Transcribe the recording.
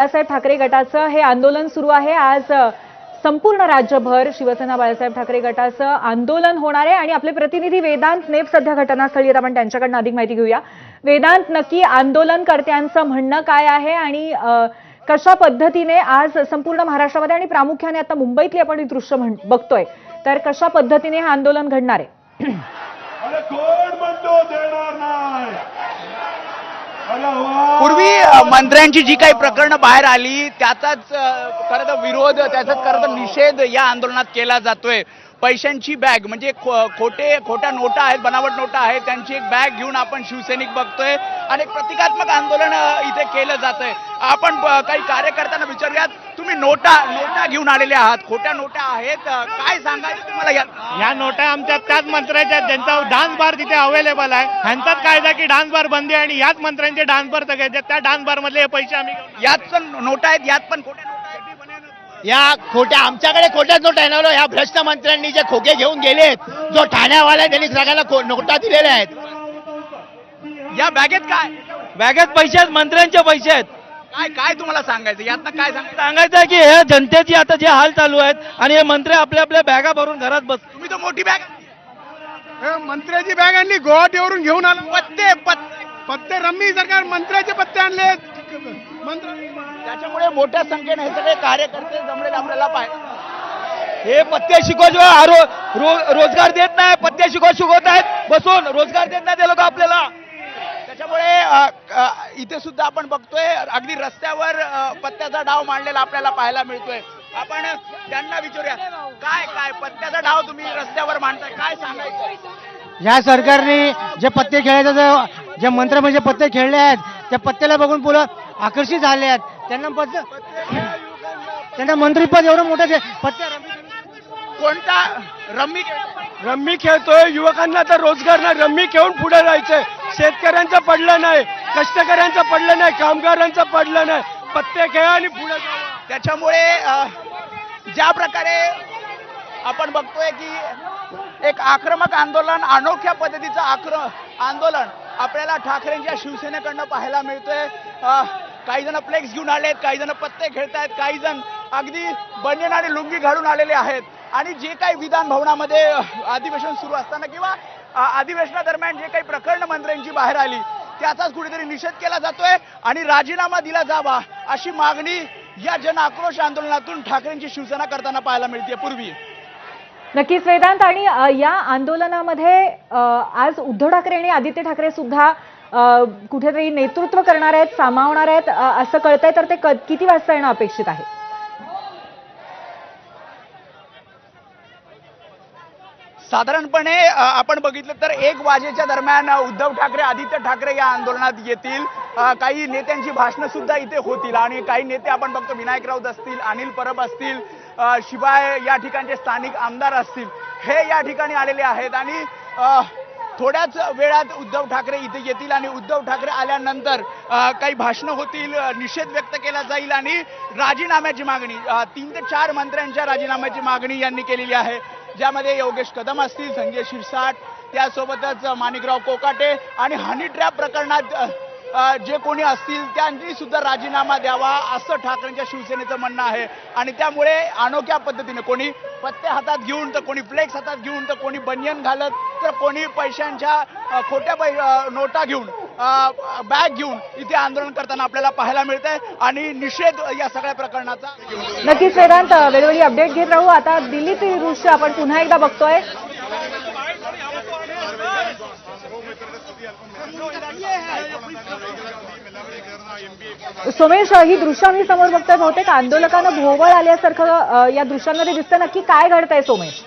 बाळासाहेब ठाकरे गटाचं हे आंदोलन सुरू आहे। आज संपूर्ण राज्यभर शिवसेना बाळासाहेब ठाकरे गटाचं आंदोलन होणार आहे आणि आपले प्रतिनिधी वेदांत नेप सध्या घटनास्थळी आहेत। आपण त्यांच्याकडून अधिक माहिती घेऊया। वेदांत, नक्की आंदोलनकर्त्यांचं म्हणणं काय आहे आणि कशा पद्धतीने आज संपूर्ण महाराष्ट्रामध्ये आणि प्रामुख्याने आता मुंबईतली आपण दृश्य बघतोय, तर कशा पद्धतीने हे आंदोलन घडणार आहे? पूर्वी मंत्र्यांची जी काही प्रकरणं बाहेर आली त्याचाच खरं तर विरोध, त्याचाच खरं तर निषेध या आंदोलनात केला जातोय। पैशांची बॅग म्हणजे खोट्या नोटा आहेत, बनावट नोटा आहेत, त्यांची एक बॅग घेऊन आपण शिवसैनिक बघतोय आणि एक प्रतिकात्मक आंदोलन इथे केलं जातंय। आपण काही कार्यकर्त्यांना विचारूयात, तुम्ही नोटा घेऊन आलेले आहात, खोट्या नोटा आहेत, काय सांगायचं तुम्हाला? या नोटा आमच्या त्याच मंत्र्याच्या, ज्यांचा डान्स बार तिथे अवेलेबल आहे, ह्यांचाच कायदा की डान्स बार बंदी आणि याच मंत्र्यांचे डान्स बार सगळे, त्या डान्स बार मधले हे पैसे आम्ही यात पण नोटा आहेत, यात पण खोट्या नोटा आहेत। या खोट्या, आमच्याकडे खोट्याच नोटा आहे ना। या भ्रष्ट मंत्र्यांनी जे खोके घेऊन गेलेत, जो ठाण्यावाला त्यांनी सगळ्यांना नोटा दिलेल्या आहेत। या बॅगेत काय? बॅगेत पैसे आहेत, मंत्र्यांचे पैसे आहेत। काय तुम्हाला सांगायचं यातनं? काय सांगायचं आहे की हे जनतेची आता जे हाल चालू आहेत आणि हे मंत्री आपल्या आपल्या बॅगा भरून घरात बस। तुम्ही तर मोठी बॅग, मंत्र्याची बॅग आणली, गुवाहाटीवरून घेऊन आलो। पत्ते रम्मी सरकार मंत्र्याचे पत्ते आणले। त्याच्यामुळे मोठ्या संख्येने हे सगळे कार्यकर्ते जमलेले आपल्याला पाहिजे। हे पत्ते शिकवत रोजगार देत नाही, पत्ते शिकवत आहेत बसून, रोजगार देत नाही ते लोक आपल्याला। त्याच्यामुळे इथे सुद्धा आपण बघतोय अगदी रस्त्यावर पत्त्याचा डाव मांडलेला आपल्याला पाहायला मिळतोय। आपण त्यांना विचारूया, काय पत्त्याचा डाव तुम्ही रस्त्यावर मांडताय, काय सांगायचं? या सरकारने जे पत्ते खेळायचं, जे मंत्र म्हणजे पत्ते खेळले आहेत, त्या पत्त्याला बघून मुलं आकर्षित झाले आहेत। त्यांना मंत्रीपद एवढं मोठं पत्ते, कोणता रम्मी खेळतोय, युवकांना तर रोजगार नाही, रम्मी खेळून पुढे जायचंय। शेतकऱ्यांचं पडलं नाही, कष्टकऱ्यांचं पडलं नाही, कामगारांचं पडलं नाही, पत्ते खेळा आणि पुढे जावा। त्याच्यामुळे ज्या प्रकारे आपण बघतोय की एक आक्रमक आंदोलन, अनोख्या पद्धतीचं आंदोलन आपल्याला ठाकरेंच्या शिवसेनेकडनं पाहायला मिळतोय। काही जण फ्लेक्स घेऊन आलेत, काही जण पत्ते खेळतायत, काही जण अगदी बनियन आणि लुंगी घालून आलेले आहेत। आणि जे काही विधान भवनामध्ये अधिवेशन सुरू असताना किंवा अधिवेशनादरम्यान जे काही प्रकरण मंत्र्यांची बाहेर आली त्याचाच कुठेतरी निषेध केला जातोय आणि राजीनामा दिला जावा अशी मागणी या जन आक्रोश आंदोलनातून ठाकरेंची शिवसेना करताना पाहायला मिळते। पूर्वी नक्कीच वेदांत, आणि या आंदोलनामध्ये आज उद्धव ठाकरे आणि आदित्य ठाकरे सुद्धा कुठेतरी नेतृत्व करणार आहेत, सामावणार आहेत असं कळतंय, तर ते किती वाजता येणं अपेक्षित आहे? साधारणपणे आपण बघितलं तर 1 वाजेच्या दरम्यान उद्धव ठाकरे, आदित्य ठाकरे या आंदोलनात येतील। काही नेत्यांची भाषणं सुद्धा इथे होतील आणि काही नेते आपण बघतो, विनायक राऊत असतील, अनिल परब असतील, शिवाय या ठिकाणचे स्थानिक आमदार असतील, हे या ठिकाणी आलेले आहेत आणि थोड्याच वेळात उद्धव ठाकरे इथे येतील आणि उद्धव ठाकरे आल्यानंतर काही भाषणं होतील, निषेध व्यक्त केला जाईल आणि राजीनाम्याची मागणी, 3 ते 4 मंत्र्यांच्या राजीनाम्याची मागणी यांनी केलेली आहे, ज्यामध्ये योगेश कदम असतील, संजय शिरसाट, त्यासोबतच माणिकराव कोकाटे आणि हनी ट्रॅप प्रकरणात जे कोणी असतील त्यांनी सुद्धा राजीनामा द्यावा असं ठाकरेंच्या शिवसेनेचं म्हणणं आहे। आणि त्यामुळे अनोख्या पद्धतीने कोणी पत्ते हातात घेऊन, तर कोणी फ्लेक्स हातात घेऊन, तर कोणी बनियन घालत, तर कोणी पैशांच्या खोट्या नोटा घेऊन, बॅग घेऊन इथे आंदोलन करताना आपल्याला पाहायला मिळतंय आणि निषेध या सगळ्या प्रकरणाचा। नक्कीच वेदांत, वेळोवेळी अपडेट घेत राहू। आता दिल्लीतील दृश्य आपण पुन्हा एकदा बघतोय। सोमेश, ही दृश्य आम्ही समोर बघतोय, बहुतेक आंदोलकांना भोवळ आल्यासारखं या दृश्यांमध्ये दिसतं, नक्की काय घडतंय सोमेश?